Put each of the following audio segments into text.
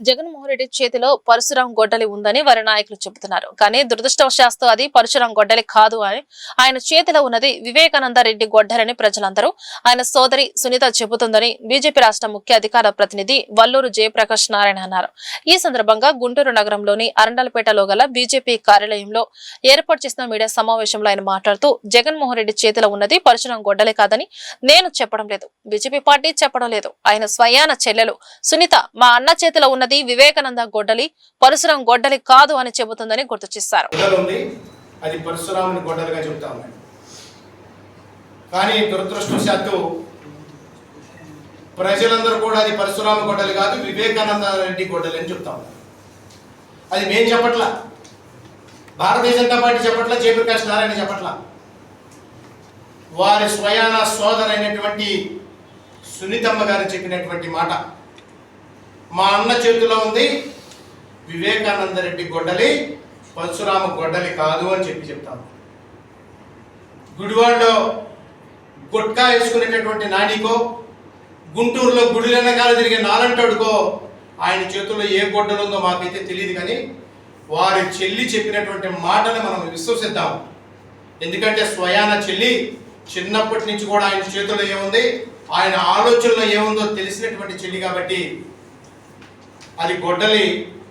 జగన్మోహన్ రెడ్డి చేతిలో పరశురాం గొడ్డలి ఉందని వారి నాయకులు చెబుతున్నారు. కానీ దురదృష్టవశాత్తు అది పరశురాం గొడ్డలి కాదు అని ఆయన చేతిలో ఉన్నది వివేకానంద రెడ్డి గొడ్డలని ప్రజలందరూ ఆయన సోదరి సునీత చెబుతుందని బీజేపీ రాష్ట్ర ముఖ్య అధికార ప్రతినిధి వల్లూరు జయప్రకాష్ నారాయణ అన్నారు. ఈ సందర్భంగా గుంటూరు నగరంలోని అరండలపేటలో గల బీజేపీ కార్యాలయంలో ఏర్పాటు చేసిన మీడియా సమావేశంలో ఆయన మాట్లాడుతూ జగన్మోహన్ రెడ్డి చేతిలో ఉన్నది పరశురాం గొడ్డలే కాదని నేను చెప్పడం లేదు, బీజేపీ పార్టీ చెప్పడం లేదు. ఆయన స్వయాన చెల్లెలు సునీత మా అన్న చేతిలో ఉన్నది వివేకానంద గొడ్డలి పరశురాం గొడ్డలి కాదు అని చెబుతుందని గుర్తు చేశారు. అది పరశురాముని గొడ్డలిగా చెబుతా ఉన్నాయి. కానీ దురదృష్టవశాత్తు ప్రజలందరూ కూడా అది పరశురామ గొడ్డలి కాదు వివేకానంద రెడ్డి గొడ్డలి అని చెప్తా ఉన్నారు. అది మేము చెప్పట్లా, భారతీయ జనతా పార్టీ చెప్పట్లా, జయప్రకాష్ నారాయణ చెప్పట్లా. వారి స్వయాన సోదరైనటువంటి సునీతమ్మ గారు చెప్పినటువంటి మాట, మా అన్న చేతిలో ఉంది వివేకానంద రెడ్డి గొడ్డలి పరశురామ గొడ్డలి కాదు అని చెప్తాము. గుడివాడలో గుట్కా వేసుకునేటటువంటి నానికో, గుంటూరులో గుడి వెనకాల తిరిగే నాలంటోడుకో ఆయన చేతుల్లో ఏ గొడ్డలు ఉందో మాకైతే తెలియదు. కానీ వారి చెల్లి చెప్పినటువంటి మాటలు మనం విశ్వసిద్దాం. ఎందుకంటే స్వయాన చెల్లి చిన్నప్పటి నుంచి కూడా ఆయన చేతుల్లో ఏముంది, ఆయన ఆలోచనలో ఏముందో తెలిసినటువంటి చెల్లి కాబట్టి అది గొడ్డలి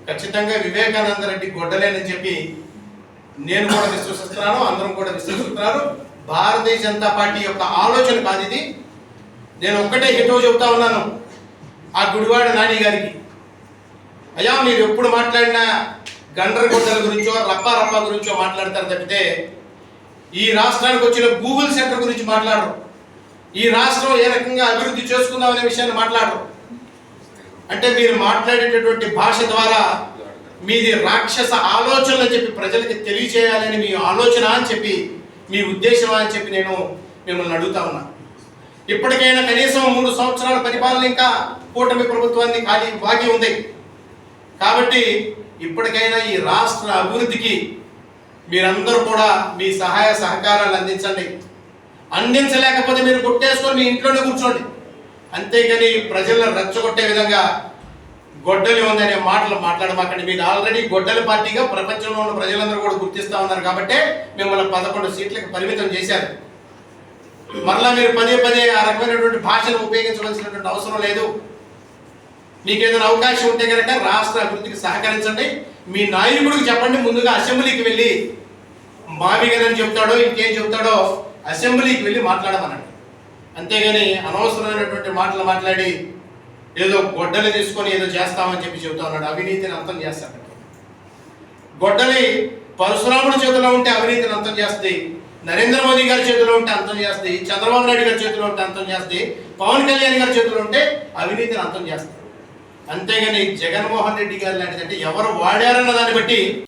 ఖచ్చితంగా వివేకానంద రెడ్డి గొడ్డలేనని చెప్పి నేను కూడా విశ్వసిస్తున్నాను, అందరం కూడా విశ్వసిస్తున్నారు. భారతీయ జనతా పార్టీ యొక్క ఆలోచన కాదు ఇది. నేను ఒక్కటే హితవు చెబుతా ఉన్నాను ఆ గుడివాడ నాని గారికి, అయ్యా మీరు ఎప్పుడు మాట్లాడినా గండ్ర గొడ్డల గురించో రప్పా గురించో మాట్లాడతారు తప్పితే ఈ రాష్ట్రానికి వచ్చిన గూగుల్ సెంటర్ గురించి మాట్లాడరు, ఈ రాష్ట్రం ఏ రకంగా అభివృద్ధి చేసుకుందాం అనే విషయాన్ని మాట్లాడరు. అంటే మీరు మాట్లాడేటటువంటి భాష ద్వారా మీది రాక్షస ఆలోచనలు అని చెప్పి ప్రజలకి తెలియచేయాలని మీ ఆలోచన అని చెప్పి మీ ఉద్దేశం అని చెప్పి నేను మిమ్మల్ని అడుగుతా ఉన్నా. ఇప్పటికైనా కనీసం 3 సంవత్సరాల పరిపాలన ఇంకా కూటమి ప్రభుత్వాన్ని బాగి ఉంది కాబట్టి ఇప్పటికైనా ఈ రాష్ట్ర అభివృద్ధికి మీరందరూ కూడా మీ సహాయ సహకారాలు అందించండి. అందించలేకపోతే మీరు కొట్టేసుకొని మీ ఇంట్లోనే కూర్చోండి, అంతేగాని ప్రజలను రెచ్చగొట్టే విధంగా గొడ్డలి ఉందనే మాటలు మాట్లాడమాకండి. మీరు ఆల్రెడీ గొడ్డలి పార్టీగా ప్రపంచంలో ఉన్న ప్రజలందరూ కూడా గుర్తిస్తూ ఉన్నారు కాబట్టి మిమ్మల్ని 11 సీట్లకు పరిమితం చేశారు. మరలా మీరు పదే ఆ రకమైనటువంటి భాషను ఉపయోగించవలసినటువంటి అవసరం లేదు. మీకు ఏదైనా అవకాశం ఉంటే కనుక రాష్ట్ర అభివృద్ధికి సహకరించండి. మీ నాయకుడికి చెప్పండి, ముందుగా అసెంబ్లీకి వెళ్ళి మావిగనని చెప్తాడో ఇంకేం చెప్తాడో అసెంబ్లీకి వెళ్ళి మాట్లాడమనండి. అంతేగాని అనవసరమైనటువంటి మాటలు మాట్లాడి ఏదో గొడ్డలి తీసుకొని ఏదో చేస్తామని చెప్పి చెబుతా ఉన్నాడు. అవినీతిని అంతం చేస్తాడు. గొడ్డలి పరశురాముడి చేతిలో ఉంటే అవినీతిని అంతం చేస్తుంది, నరేంద్ర మోదీ గారి చేతిలో ఉంటే అంతం చేస్తుంది, చంద్రబాబు నాయుడు గారి చేతిలో ఉంటే అంతం చేస్తుంది, పవన్ కళ్యాణ్ గారి చేతిలో ఉంటే అవినీతిని అంతం చేస్తుంది. అంతేగాని జగన్మోహన్ రెడ్డి గారు లాంటిదంటే ఎవరు వాడారన్న దాన్ని బట్టి